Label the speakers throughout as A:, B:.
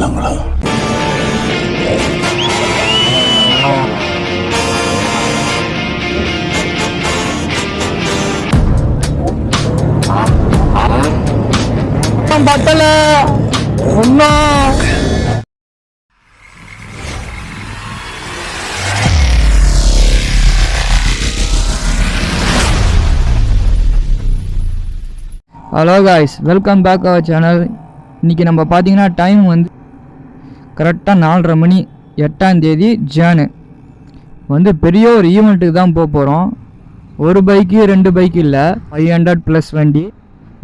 A: ஆரம்பிக்கலாங்களா?
B: பத்தல ஒன்னா hello guys, welcome back our channel. இன்றைக்கி நம்ம பார்த்தீங்கன்னா டைம் வந்து கரெக்டாக 4:30 மணி, 8ஆம் தேதி ஜானு. வந்து பெரிய ஒரு ஈவெண்ட்டுக்கு தான் போக போகிறோம். ஒரு பைக்கு 2 பைக்கு இல்லை, 500 ப்ளஸ் வண்டி.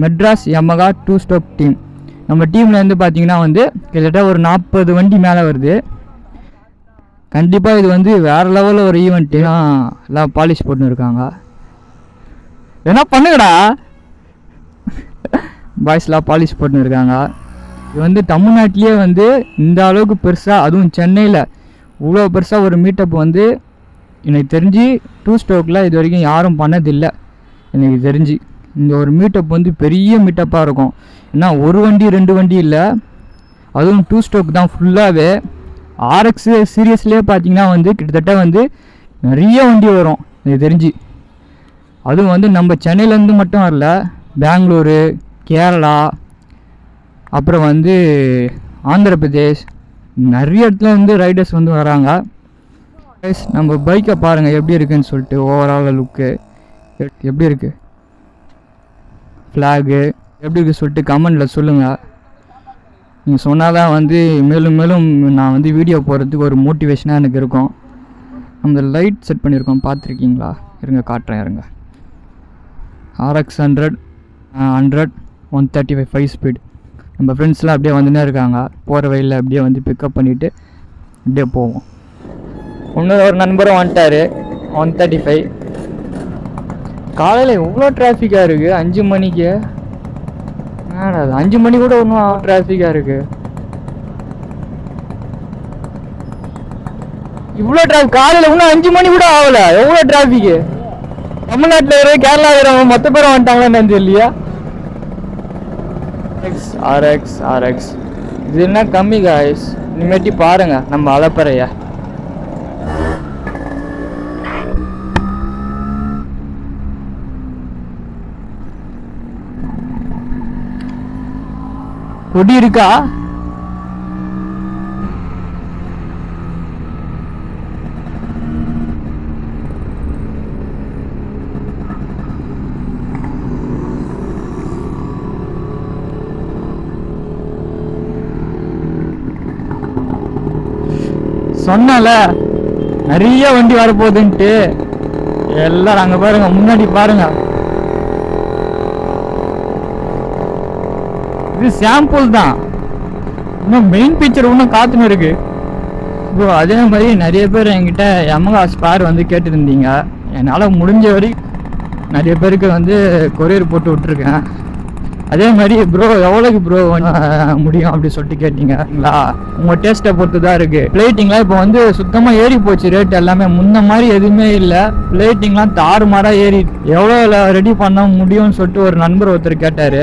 B: Madras Yamaha 2 stroke team. நம்ம டீமில் வந்து பார்த்திங்கன்னா வந்து கிட்டத்தட்ட ஒரு 40 வண்டி மேலே வருது. கண்டிப்பாக இது வந்து வேறு லெவலில் ஒரு ஈவெண்ட்டு. எல்லாம் பாலிஷ் போட்டுன்னு இருக்காங்க. என்ன பண்ணுங்கடா, பாய்ஸ்லாம் பாலிஷ் போட்டுன்னு இருக்காங்க. இது வந்து தமிழ்நாட்டிலே வந்து இந்த அளவுக்கு பெருசாக, அதுவும் சென்னையில் இவ்வளோ பெருசாக ஒரு மீட்டப் வந்து எனக்கு தெரிஞ்சு 2 ஸ்டோக்கில் இது வரைக்கும் யாரும் பண்ணதில்லை. எனக்கு தெரிஞ்சு இந்த ஒரு மீட்டப் வந்து பெரிய மீட்டப்பாக இருக்கும். ஏன்னா ஒரு வண்டி 2 வண்டி இல்லை, அதுவும் 2 ஸ்டோக் தான் ஃபுல்லாகவே. ஆர்எக்ஸ் சீரியஸ்லேயே பார்த்தீங்கன்னா வந்து கிட்டத்தட்ட வந்து நிறைய வண்டி வரும் எனக்கு தெரிஞ்சு. அதுவும் வந்து நம்ம சென்னையிலேருந்து மட்டும் வரல, பெங்களூரு, கேரளா, அப்புறம் வந்து ஆந்திர பிரதேஷ், நிறைய இடத்துல வந்து ரைடர்ஸ் வந்து வராங்க. நம்ம பைக்கை பாருங்கள் எப்படி இருக்குன்னு சொல்லிட்டு. ஓவரால் லுக்கு எப்படி இருக்குது, ஃப்ளாகு எப்படி இருக்குது சொல்லிட்டு கமெண்டில் சொல்லுங்கள். நீங்கள் சொன்னால் தான் வந்து மேலும் மேலும் நான் வந்து வீடியோ போடுறதுக்கு ஒரு மோட்டிவேஷனாக எனக்கு இருக்கும். நம்ம லைட் செட் பண்ணியிருக்கோம், பார்த்துருக்கீங்களா? இருங்க காட்டுறேன், இருங்க. RX 100 135 5 speed. நம்ம ஃப்ரெண்ட்ஸ்லாம் அப்படியே வந்துனே இருக்காங்க. போகிற வழியில் அப்படியே வந்து பிக்கப் பண்ணிவிட்டு அப்படியே போவோம். இன்னொரு ஒரு நண்பரும் வந்துட்டார் 135. காலையில் இவ்வளோ டிராஃபிக்காக இருக்குது 5 மணிக்கு. அது 5 மணி கூட ஒன்றும் டிராஃபிக்காக இருக்குது. இவ்வளோ டிராஃபிக் காலையில் இன்னும் 5 மணி கூட ஆகலை. எவ்வளோ டிராஃபிக்கு! தமிழ்நாட்டில் இருக்கிற கேரளா இருக்கிறவங்க மொத்த பேரும் வந்துட்டாங்களான்னு தெரியலையா? RX இது என்ன கம்மி காய்ஸ். இனிமேட்டி பாருங்க நம்ம அலப்பறைய. கொடி இருக்கா? சொன்னல நிறைய வண்டி வரப்போகுதுன்ட்டு. எல்லாரும் அங்கே பாருங்க, முன்னாடி பாருங்க. இது சாம்பிள் தான், இன்னும் மெயின் பிக்சர் இன்னும் காத்துன்னு இருக்கு ப்ரோ. அதே மாதிரி நிறைய பேர் என்கிட்ட யமகா ஸ்பேர் வந்து கேட்டுருந்தீங்க. என்னால் முடிஞ்ச வரை நிறைய பேருக்கு வந்து கொரியர் போட்டு விட்ருக்கேன். அதே மாதிரி ப்ரோ எவ்வளோக்கு ப்ரோ முடியும் அப்படி சொல்லிட்டு கேட்டிங்களா? உங்கள் டேஸ்ட்டை பொறுத்து தான் இருக்குது. பிளேட்டிங்லாம் இப்போ வந்து சுத்தமாக ஏறி போச்சு ரேட் எல்லாமே. முன்ன மாதிரி எதுவுமே இல்லை, பிளேட்டிங்லாம் தாறுமாறாக ஏறி. எவ்வளோ ரெடி பண்ண முடியும்னு சொல்லிட்டு ஒரு நண்பர் ஒருத்தர் கேட்டார்.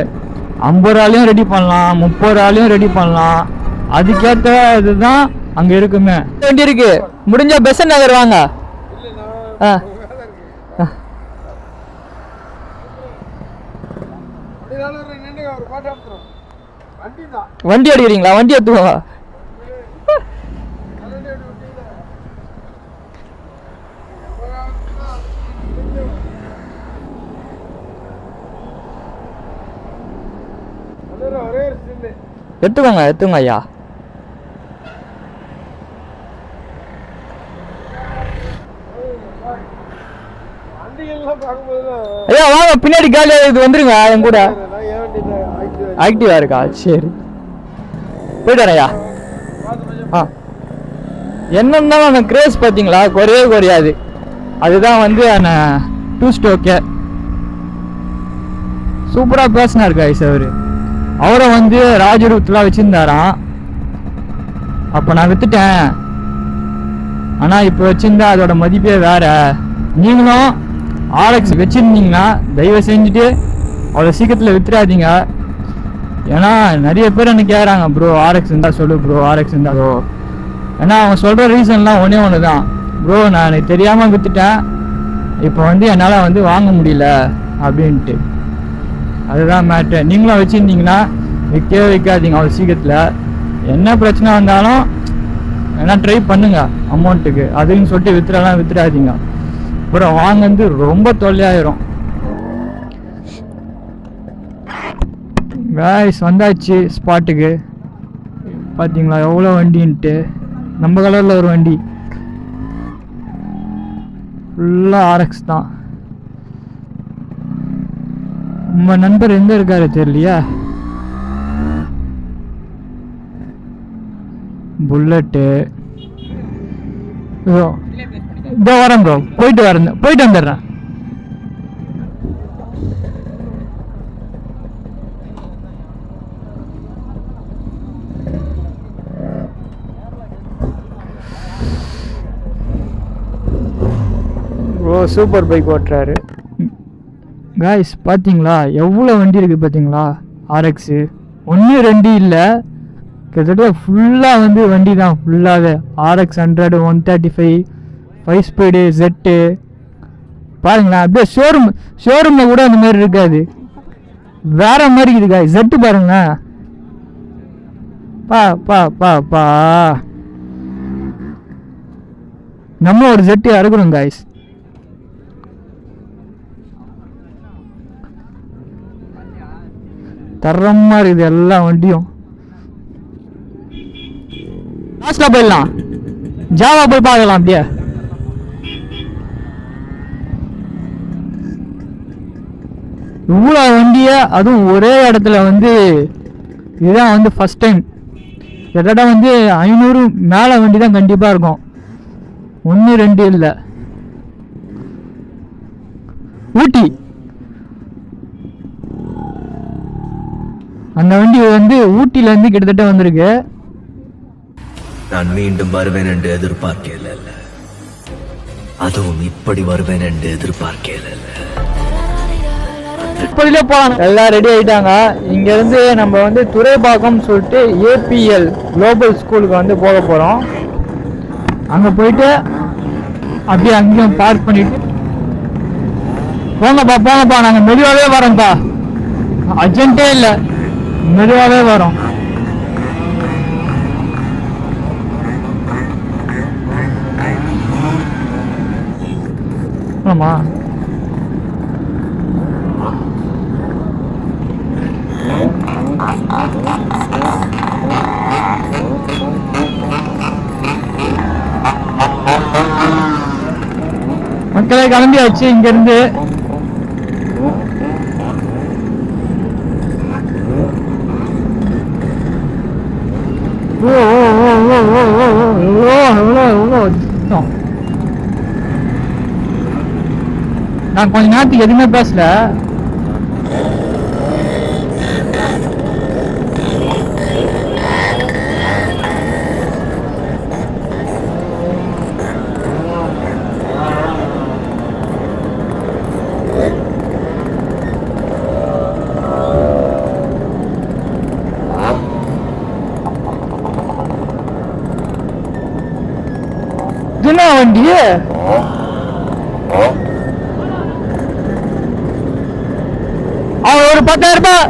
B: 50 ரூபாலையும் ரெடி பண்ணலாம், 30 ரூபாலையும் ரெடி பண்ணலாம். அதுக்கேற்ற இதுதான் அங்கே இருக்குமே. வண்டி இருக்கு, முடிஞ்சா பெசன்ட் நகர் வாங்க. வண்டி அடிக்கிறீங்களா? வண்டி எடுத்துவா. எடுத்துக்கோங்க ஐயா. ஐயா வாங்க, பின்னாடி காலி இது வந்துருங்க என் கூட. ஆக்டிவா இருக்கா? சரி போயிட்டு வரேன் ஐயா. என்னன்னா அந்த கிரேஸ் பார்த்தீங்களா, குறையாது. அதுதான் வந்து அந்த 2 ஸ்டோக்கே. சூப்பராக பேசினார் காய்ஸ். அவரை வந்து ராஜரூத்லாம் வச்சுருந்தாராம். அப்போ நான் விற்றுட்டேன். ஆனால் இப்போ வச்சுருந்தா அதோட மதிப்பே வேறு. நீங்களும் RX வச்சுருந்தீங்கன்னா தயவு செஞ்சுட்டு அவ்வளோ சீக்கிரத்தில் வித்துறாதீங்க. ஏன்னா நிறைய பேர் என்ன கேட்குறாங்க, ப்ரோ ஆர்எக்ஸ் இருந்தால் சொல்லு ப்ரோ, ஆர்எக்ஸ் இருந்தால் ப்ரோ. ஏன்னா அவங்க சொல்கிற ரீசன்லாம் ஒன்று தான், ப்ரோ நான் எனக்கு தெரியாமல் விற்றுட்டேன், இப்போ வந்து என்னால் வந்து வாங்க முடியல அப்படின்ட்டு. அதுதான் மேட்ரு. நீங்களும் வச்சுருந்தீங்கன்னா விற்கவே வைக்காதீங்க அவ்வளோ சீக்கிரத்தில். என்ன பிரச்சனை வந்தாலும் ஏன்னா ட்ரை பண்ணுங்க அமௌண்ட்டுக்கு, அதுன்னு சொல்லிட்டு வித்துடாதீங்க. அப்புறம் வாங்க ரொம்ப தொல்லையாயிரும். காய்ஸ் வந்தாச்சு ஸ்பாட்டுக்கு. பார்த்தீங்களா எவ்வளோ வண்டின்ட்டு. நம்ம கலரில் ஒரு வண்டி, ஃபுல்லாக ஆர்எக்ஸ் தான். நம்ம நண்பர் எங்கே இருக்காரு தெரியலையா. புல்லட்டு இதோ வரேன் ப்ரோ, போயிட்டு வந்துடுறேன். ப்ரோ சூப்பர் பைக் ஓட்டுறாரு. காய்ஸ் பார்த்தீங்களா எவ்வளோ வண்டி இருக்குது பார்த்தீங்களா. ஆர்எக்ஸு 1 2 இல்லை, கிட்டத்தட்ட ஃபுல்லாக வந்து வண்டி தான். ஃபுல்லாகவே RX 100, 135, 5 ஸ்பீடு, ஜெட்டு. பாருங்களேன் அப்படியே ஷோரூமில் கூட அந்த மாதிரி இருக்காது, வேற மாதிரி இருக்குதுக்கா. ஜெட்டு பாருங்களேன், பா பா பா பா நம்ம ஒரு ஜெட்டு இறக்குறோம் காய்ஸ். தரமாக இருக்குது எல்லா வண்டியும். லாஸ்ட்ல போயிடலாம், ஜாவா போய் பார்க்கலாம். அப்படியே இவ்வளோ வண்டியை அதுவும் ஒரே இடத்துல வந்து இதுதான் வந்து ஃபர்ஸ்ட் டைம். கிட்டத்தட்ட வந்து 500 மேலே வண்டி தான் கண்டிப்பாக இருக்கும், 1 2 இல்லை. ஊட்டி அந்த வண்டி வந்து ஊட்டியிலேருந்து கிட்டத்தட்ட வந்திருக்கு.
A: நான் மீண்டும் வருவேன் என்று எதிர்பார்க்கல, அதுவும் இப்படி வருவேன் என்று எதிர்பார்க்கல.
B: இப்படிலே போகலாம். எல்லாம் ரெடி ஆகிட்டாங்க. இங்கேருந்து நம்ம வந்து துறைப்பாக்கம் சொல்லிட்டு APL குளோபல் ஸ்கூலுக்கு வந்து போக போகிறோம். அங்கே போயிட்டு அப்படியே அங்கேயும் பார்க் பண்ணிட்டு போங்கப்பா. நாங்கள் மெதுவாகவே வரோம்ப்பா, அர்ஜென்ட்டே இல்லை, மெதுவாகவே வரோம். ஆமா மக்களே கிளம்பியாச்சு இங்கிருந்து. நான் கொஞ்ச நேரத்துக்கு எதுவுமே பேசல. என்ன வண்டி ஒரு 10,000 ரூபாய்.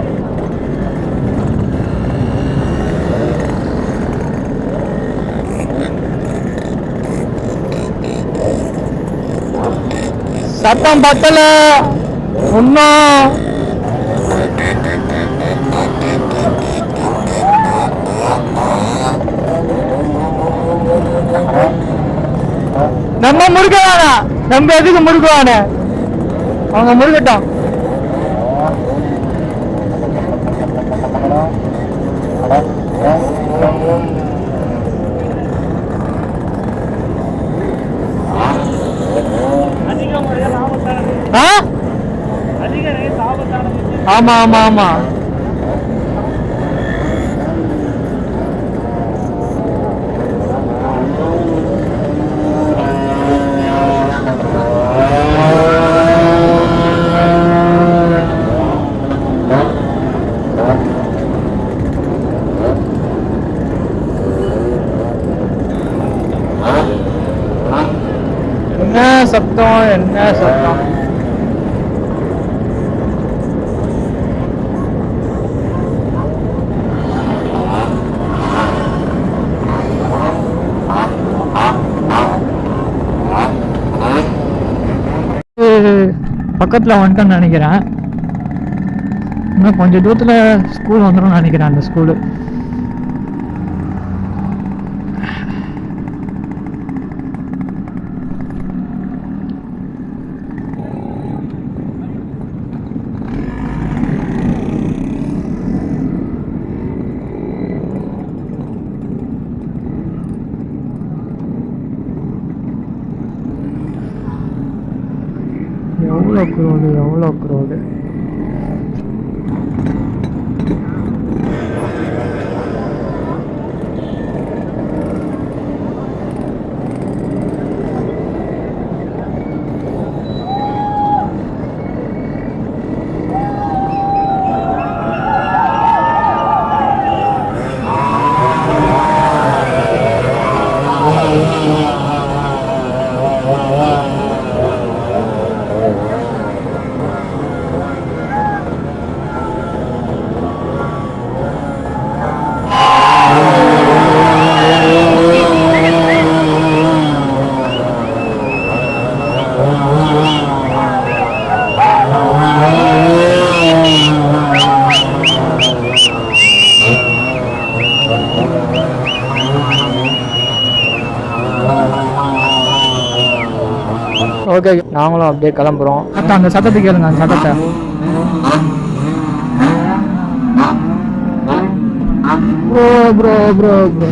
B: சத்தம் பத்தல ஒன்னும். நம்ம முறுக்க வேணாம், நம்ம எதுக்கு முறுக்குவான, அவங்க முறுக்கட்டும். ஆமா ஆமா ஆமா சத்தம், என்ன சத்தம். பக்கத்தில் வந்துட்டேன்னு நினைக்கிறேன். இன்னும் கொஞ்சம் தூரத்தில் ஸ்கூல் வந்துடும் நினைக்கிறேன். அந்த ஸ்கூலு எவ்வளோ க்ரௌடு. ஓகே, நாங்களும் அப்படியே கிளம்புறோம். அந்த சத்தத்தை கேளுங்க, அந்த சத்தத்தை. Bro bro bro bro